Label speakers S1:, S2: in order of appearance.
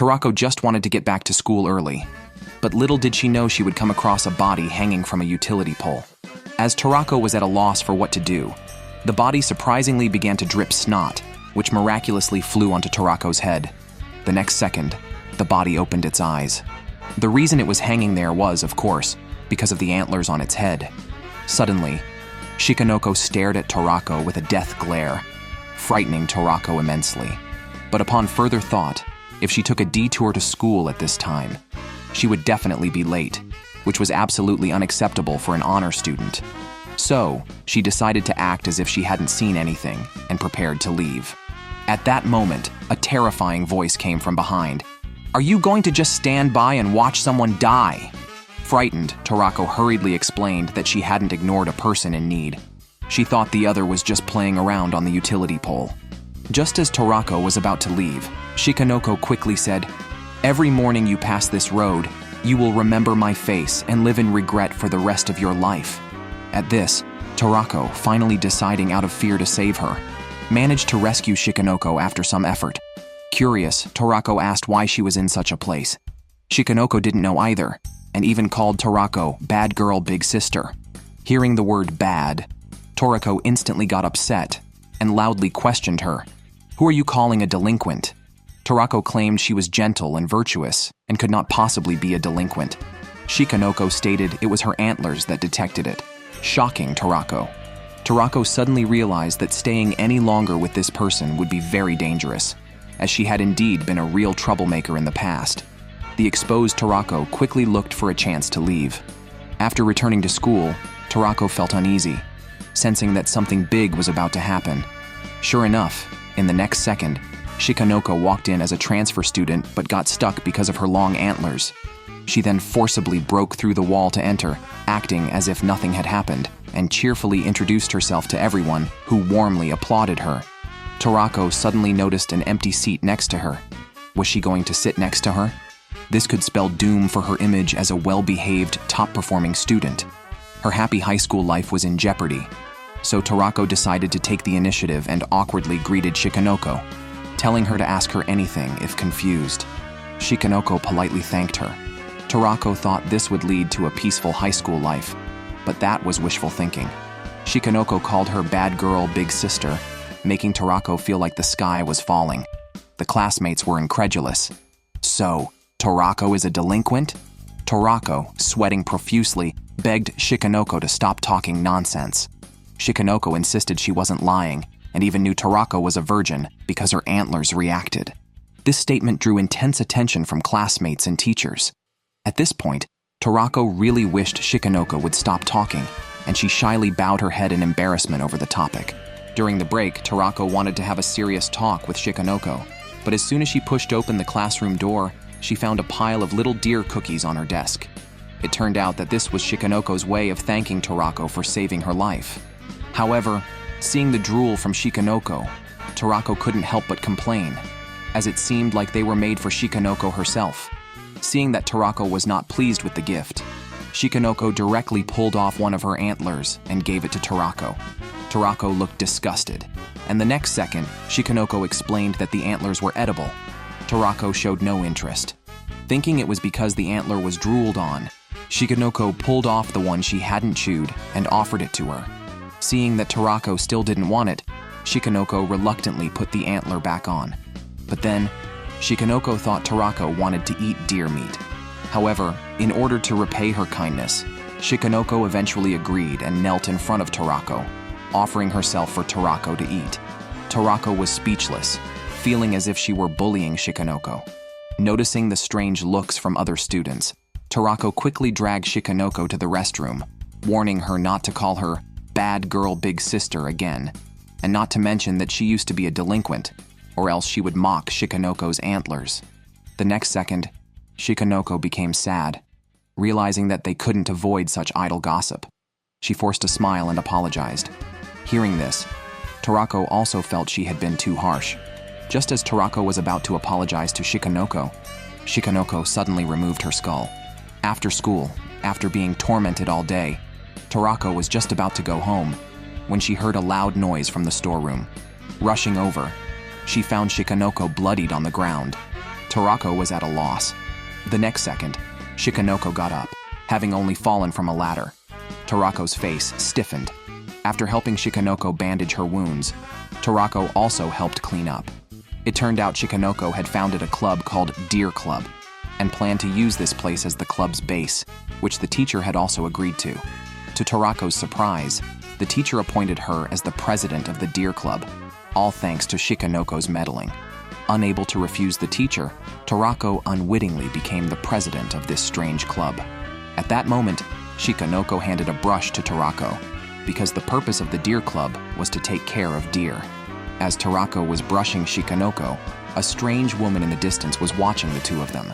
S1: Toraiko just wanted to get back to school early, but little did she know she would come across a body hanging from a utility pole. As Toraiko was at a loss for what to do, the body surprisingly began to drip snot, which miraculously flew onto Toraiko's head. The next second, the body opened its eyes. The reason it was hanging there was, of course, because of the antlers on its head. Suddenly, Shikanoko stared at Toraiko with a death glare, frightening Toraiko immensely. But upon further thought, if she took a detour to school at this time, she would definitely be late, which was absolutely unacceptable for an honor student. So, she decided to act as if she hadn't seen anything and prepared to leave. At that moment, a terrifying voice came from behind. "Are you going to just stand by and watch someone die?" Frightened, Toraiko hurriedly explained that she hadn't ignored a person in need. She thought the other was just playing around on the utility pole. Just as Toraiko was about to leave, Shikanoko quickly said, "Every morning you pass this road, you will remember my face and live in regret for the rest of your life." At this, Toraiko, finally deciding out of fear to save her, managed to rescue Shikanoko after some effort. Curious, Toraiko asked why she was in such a place. Shikanoko didn't know either, and even called Toraiko "bad girl, big sister." Hearing the word bad, Toraiko instantly got upset and loudly questioned her. "Who are you calling a delinquent?" Toraiko claimed she was gentle and virtuous and could not possibly be a delinquent. Shikanoko stated it was her antlers that detected it, shocking Toraiko. Toraiko suddenly realized that staying any longer with this person would be very dangerous, as she had indeed been a real troublemaker in the past. The exposed Toraiko quickly looked for a chance to leave. After returning to school, Toraiko felt uneasy, sensing that something big was about to happen. Sure enough, in the next second, Shikanoko walked in as a transfer student but got stuck because of her long antlers. She then forcibly broke through the wall to enter, acting as if nothing had happened, and cheerfully introduced herself to everyone, who warmly applauded her. Toraiko suddenly noticed an empty seat next to her. Was she going to sit next to her? This could spell doom for her image as a well-behaved, top-performing student. Her happy high school life was in jeopardy. So Toraiko decided to take the initiative and awkwardly greeted Shikanoko, telling her to ask her anything if confused. Shikanoko politely thanked her. Toraiko thought this would lead to a peaceful high school life, but that was wishful thinking. Shikanoko called her "bad girl, big sister," making Toraiko feel like the sky was falling. The classmates were incredulous. So, Toraiko is a delinquent? Toraiko, sweating profusely, begged Shikanoko to stop talking nonsense. Shikanoko insisted she wasn't lying, and even knew Toraiko was a virgin because her antlers reacted. This statement drew intense attention from classmates and teachers. At this point, Toraiko really wished Shikanoko would stop talking, and she shyly bowed her head in embarrassment over the topic. During the break, Toraiko wanted to have a serious talk with Shikanoko, but as soon as she pushed open the classroom door, she found a pile of little deer cookies on her desk. It turned out that this was Shikanoko's way of thanking Toraiko for saving her life. However, seeing the drool from Shikanoko, Toraiko couldn't help but complain, as it seemed like they were made for Shikanoko herself. Seeing that Toraiko was not pleased with the gift, Shikanoko directly pulled off one of her antlers and gave it to Toraiko. Toraiko looked disgusted, and the next second, Shikanoko explained that the antlers were edible. Toraiko showed no interest. Thinking it was because the antler was drooled on, Shikanoko pulled off the one she hadn't chewed and offered it to her. Seeing that Toraiko still didn't want it, Shikanoko reluctantly put the antler back on. But then, Shikanoko thought Toraiko wanted to eat deer meat. However, in order to repay her kindness, Shikanoko eventually agreed and knelt in front of Toraiko, offering herself for Toraiko to eat. Toraiko was speechless, feeling as if she were bullying Shikanoko. Noticing the strange looks from other students, Toraiko quickly dragged Shikanoko to the restroom, warning her not to call her "bad girl, big sister" again, and not to mention that she used to be a delinquent, or else she would mock Shikanoko's antlers. The next second, Shikanoko became sad, realizing that they couldn't avoid such idle gossip. She forced a smile and apologized. Hearing this, Toraiko also felt she had been too harsh. Just as Toraiko was about to apologize to Shikanoko, Shikanoko suddenly removed her skull. After school, after being tormented all day, Toraiko was just about to go home when she heard a loud noise from the storeroom. Rushing over, she found Shikanoko bloodied on the ground. Toraiko was at a loss. The next second, Shikanoko got up, having only fallen from a ladder. Toraiko's face stiffened. After helping Shikanoko bandage her wounds, Toraiko also helped clean up. It turned out Shikanoko had founded a club called Deer Club and planned to use this place as the club's base, which the teacher had also agreed to. To Toraiko's surprise, the teacher appointed her as the president of the Deer Club, all thanks to Shikanoko's meddling. Unable to refuse the teacher, Toraiko unwittingly became the president of this strange club. At that moment, Shikanoko handed a brush to Toraiko, because the purpose of the Deer Club was to take care of deer. As Toraiko was brushing Shikanoko, a strange woman in the distance was watching the two of them.